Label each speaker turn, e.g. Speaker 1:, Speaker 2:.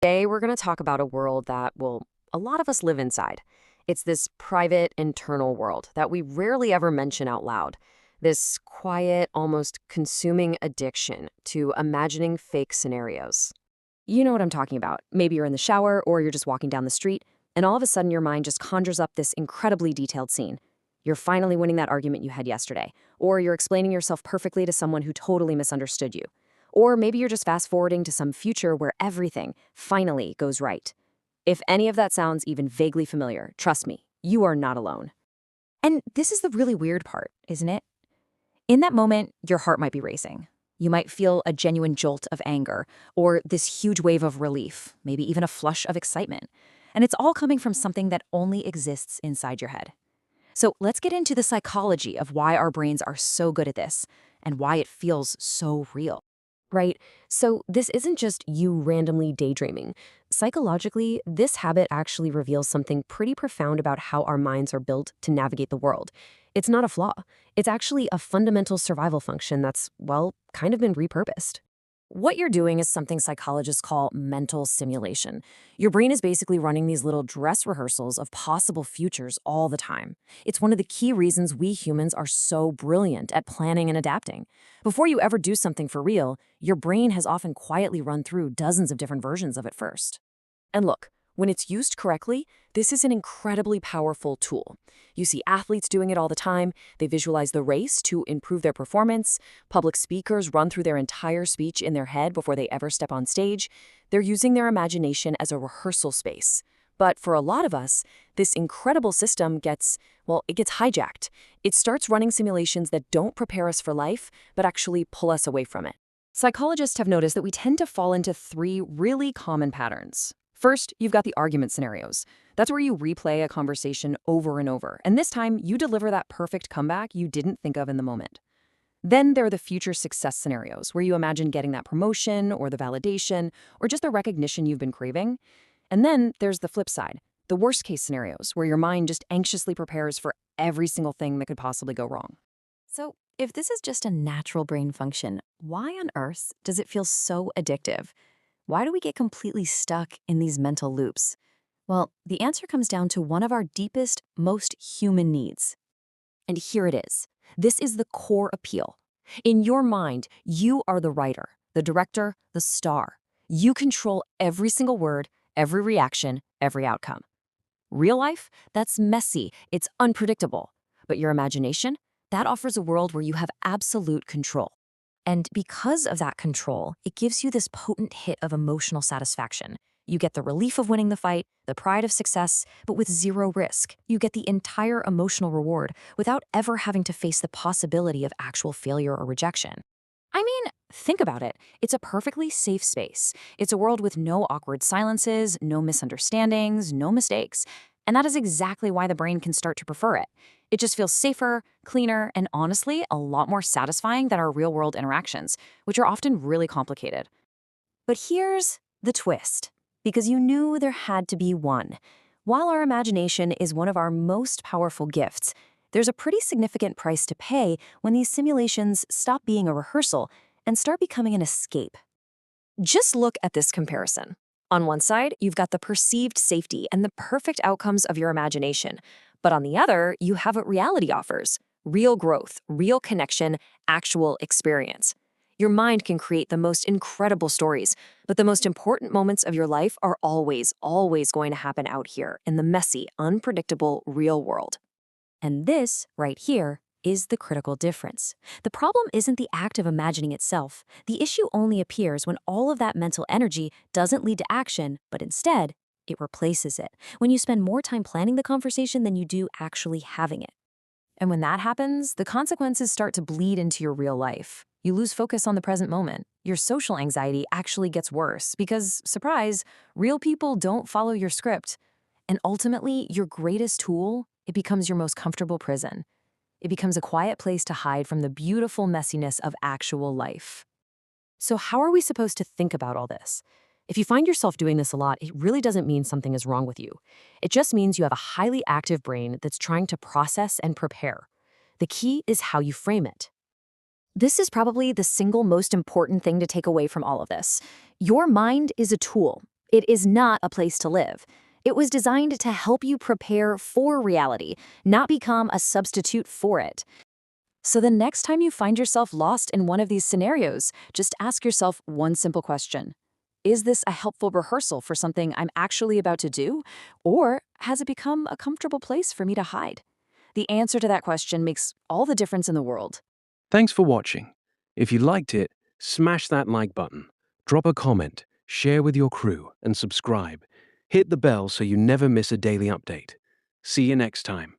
Speaker 1: Today, we're going to talk about a world that, well, a lot of us live inside. It's this private, internal world that we rarely ever mention out loud. This quiet, almost consuming addiction to imagining fake scenarios. You know what I'm talking about. Maybe you're in the shower or you're just walking down the street, and all of a sudden your mind just conjures up this incredibly detailed scene. You're finally winning that argument you had yesterday, or you're explaining yourself perfectly to someone who totally misunderstood you. Or maybe you're just fast forwarding to some future where everything finally goes right. If any of that sounds even vaguely familiar, trust me, you are not alone.
Speaker 2: And this is the really weird part, isn't it? In that moment, your heart might be racing. You might feel a genuine jolt of anger, or this huge wave of relief, maybe even a flush of excitement. And it's all coming from something that only exists inside your head. So let's get into the psychology of why our brains are so good at this, and why it feels so real.
Speaker 1: Right? So this isn't just you randomly daydreaming. Psychologically, this habit actually reveals something pretty profound about how our minds are built to navigate the world. It's not a flaw. It's actually a fundamental survival function that's, well, kind of been repurposed. What you're doing is something psychologists call mental simulation. Your brain is basically running these little dress rehearsals of possible futures all the time. It's one of the key reasons we humans are so brilliant at planning and adapting. Before you ever do something for real, your brain has often quietly run through dozens of different versions of it first. And look, when it's used correctly, this is an incredibly powerful tool. You see athletes doing it all the time. They visualize the race to improve their performance. Public speakers run through their entire speech in their head before they ever step on stage. They're using their imagination as a rehearsal space. But for a lot of us, this incredible system it gets hijacked. It starts running simulations that don't prepare us for life, but actually pull us away from it. Psychologists have noticed that we tend to fall into three really common patterns. First, you've got the argument scenarios. That's where you replay a conversation over and over, and this time you deliver that perfect comeback you didn't think of in the moment. Then there are the future success scenarios, where you imagine getting that promotion or the validation or just the recognition you've been craving. And then there's the flip side, the worst case scenarios, where your mind just anxiously prepares for every single thing that could possibly go wrong.
Speaker 2: So, if this is just a natural brain function, why on earth does it feel so addictive? Why do we get completely stuck in these mental loops? Well, the answer comes down to one of our deepest, most human needs.
Speaker 1: And here it is. This is the core appeal. In your mind, you are the writer, the director, the star. You control every single word, every reaction, every outcome. Real life, that's messy, it's unpredictable. But your imagination, that offers a world where you have absolute control.
Speaker 2: And because of that control, it gives you this potent hit of emotional satisfaction. You get the relief of winning the fight, the pride of success, but with zero risk. You get the entire emotional reward without ever having to face the possibility of actual failure or rejection. I mean, think about it. It's a perfectly safe space. It's a world with no awkward silences, no misunderstandings, no mistakes. And that is exactly why the brain can start to prefer it. It just feels safer, cleaner, and honestly, a lot more satisfying than our real-world interactions, which are often really complicated.
Speaker 1: But here's the twist, because you knew there had to be one. While our imagination is one of our most powerful gifts, there's a pretty significant price to pay when these simulations stop being a rehearsal and start becoming an escape. Just look at this comparison. On one side, you've got the perceived safety and the perfect outcomes of your imagination. But on the other, you have what reality offers: real growth, real connection, actual experience. Your mind can create the most incredible stories, but the most important moments of your life are always going to happen out here in the messy, unpredictable real world. And this, right here, is the critical difference. The problem isn't the act of imagining itself. The issue only appears when all of that mental energy doesn't lead to action, but instead, it replaces it. When you spend more time planning the conversation than you do actually having it. And when that happens, the consequences start to bleed into your real life. You lose focus on the present moment. Your social anxiety actually gets worse because, surprise, real people don't follow your script. And ultimately, your greatest tool, it becomes your most comfortable prison. It becomes a quiet place to hide from the beautiful messiness of actual life. So how are we supposed to think about all this? If you find yourself doing this a lot, it really doesn't mean something is wrong with you. It just means you have a highly active brain that's trying to process and prepare. The key is how you frame it. This is probably the single most important thing to take away from all of this. Your mind is a tool. It is not a place to live. It was designed to help you prepare for reality, not become a substitute for it. So the next time you find yourself lost in one of these scenarios, just ask yourself one simple question. Is this a helpful rehearsal for something I'm actually about to do? Or has it become a comfortable place for me to hide? The answer to that question makes all the difference in the world.
Speaker 3: Thanks for watching. If you liked it, smash that like button, drop a comment, share with your crew, and subscribe. Hit the bell so you never miss a daily update. See you next time.